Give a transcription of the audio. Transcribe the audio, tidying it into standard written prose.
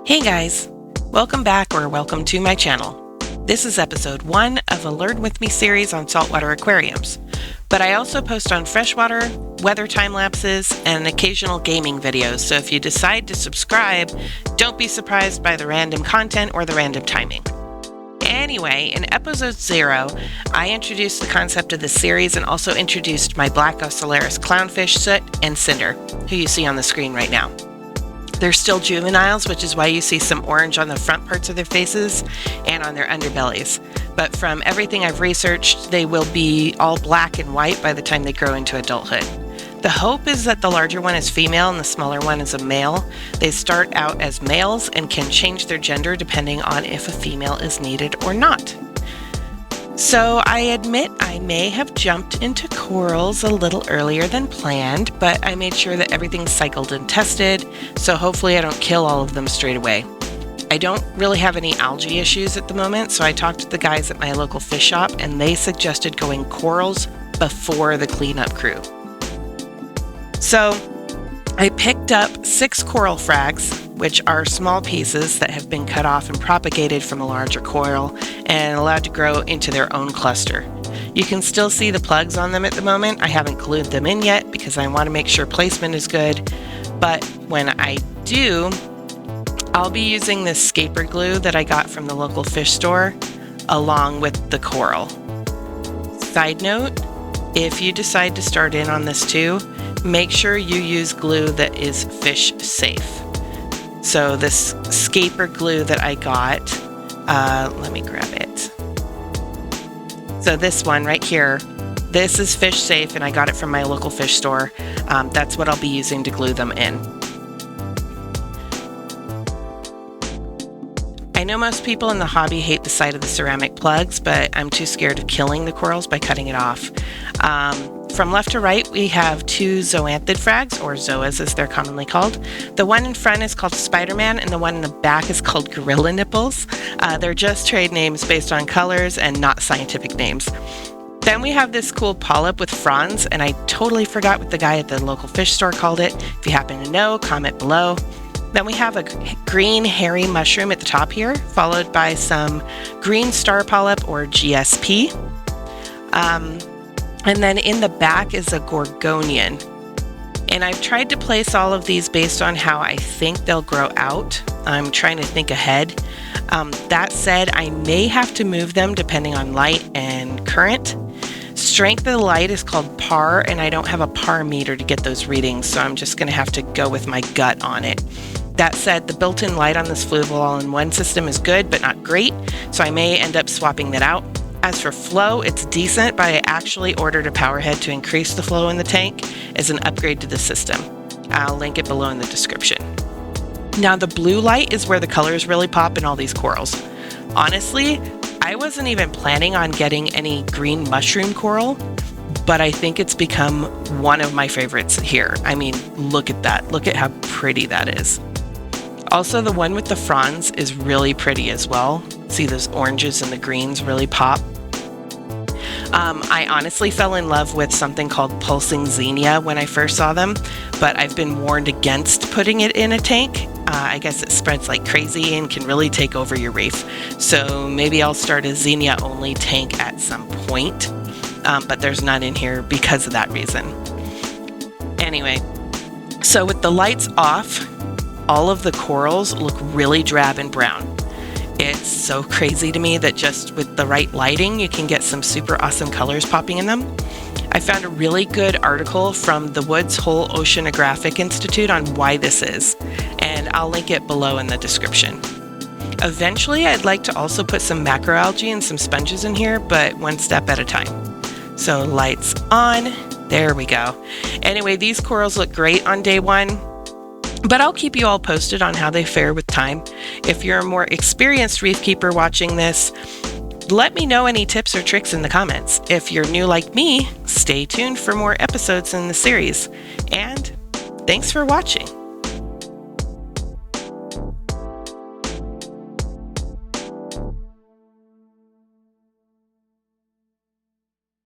Hey guys, welcome back or welcome to my channel. This is episode 1 of a Learn With Me series on saltwater aquariums, but I also post on freshwater, weather time lapses, and occasional gaming videos, so if you decide to subscribe, don't be surprised by the random content or the random timing. Anyway, in episode 0, I introduced the concept of the series and also introduced my black ocellaris clownfish, Soot, and Cinder, who you see on the screen right now. They're still juveniles, which is why you see some orange on the front parts of their faces and on their underbellies. But from everything I've researched, they will be all black and white by the time they grow into adulthood. The hope is that the larger one is female and the smaller one is a male. They start out as males and can change their gender depending on if a female is needed or not. So I admit I may have jumped into corals a little earlier than planned, but I made sure that everything's cycled and tested, so hopefully I don't kill all of them straight away. I don't really have any algae issues at the moment, so I talked to the guys at my local fish shop and they suggested going corals before the cleanup crew. So I picked up 6 coral frags, which are small pieces that have been cut off and propagated from a larger coral and allowed to grow into their own cluster. You can still see the plugs on them at the moment. I haven't glued them in yet because I want to make sure placement is good, but when I do, I'll be using this scaper glue that I got from the local fish store along with the coral. Side note, if you decide to start in on this too, make sure you use glue that is fish safe. So this scaper glue that I got, let me grab it. So this one right here, this is fish safe and I got it from my local fish store. That's what I'll be using to glue them in. I know most people in the hobby hate the sight of the ceramic plugs, but I'm too scared of killing the corals by cutting it off. From left to right, we have 2 zoanthid frags, or zoas as they're commonly called. The one in front is called Spider-Man, and the one in the back is called Gorilla Nipples. They're just trade names based on colors and not scientific names. Then we have this cool polyp with fronds, and I totally forgot what the guy at the local fish store called it. If you happen to know, comment below. Then we have a green hairy mushroom at the top here, followed by some green star polyp, or GSP. And then in the back is a gorgonian. And I've tried to place all of these based on how I think they'll grow out. I'm trying to think ahead. That said, I may have to move them depending on light and current. Strength of the light is called par, and I don't have a par meter to get those readings, so I'm just going to have to go with my gut on it. That said, the built-in light on this Fluval all-in-one system is good, but not great, so I may end up swapping that out. As for flow, it's decent, but I actually ordered a power head to increase the flow in the tank as an upgrade to the system. I'll link it below in the description. Now the blue light is where the colors really pop in all these corals. Honestly, I wasn't even planning on getting any green mushroom coral, but I think it's become one of my favorites here. I mean, look at that. Look at how pretty that is. Also, the one with the fronds is really pretty as well. See those oranges and the greens really pop. I honestly fell in love with something called pulsing xenia when I first saw them, but I've been warned against putting it in a tank. I guess it spreads like crazy and can really take over your reef. So maybe I'll start a xenia only tank at some point, but there's none in here because of that reason. Anyway, so with the lights off, all of the corals look really drab and brown. It's so crazy to me that just with the right lighting, you can get some super awesome colors popping in them. I found a really good article from the Woods Hole Oceanographic Institute on why this is, and I'll link it below in the description. Eventually, I'd like to also put some macroalgae and some sponges in here, but one step at a time. So lights on, there we go. Anyway, these corals look great on day 1. But I'll keep you all posted on how they fare with time. If you're a more experienced reef keeper watching this, let me know any tips or tricks in the comments. If you're new like me, stay tuned for more episodes in the series. And thanks for watching.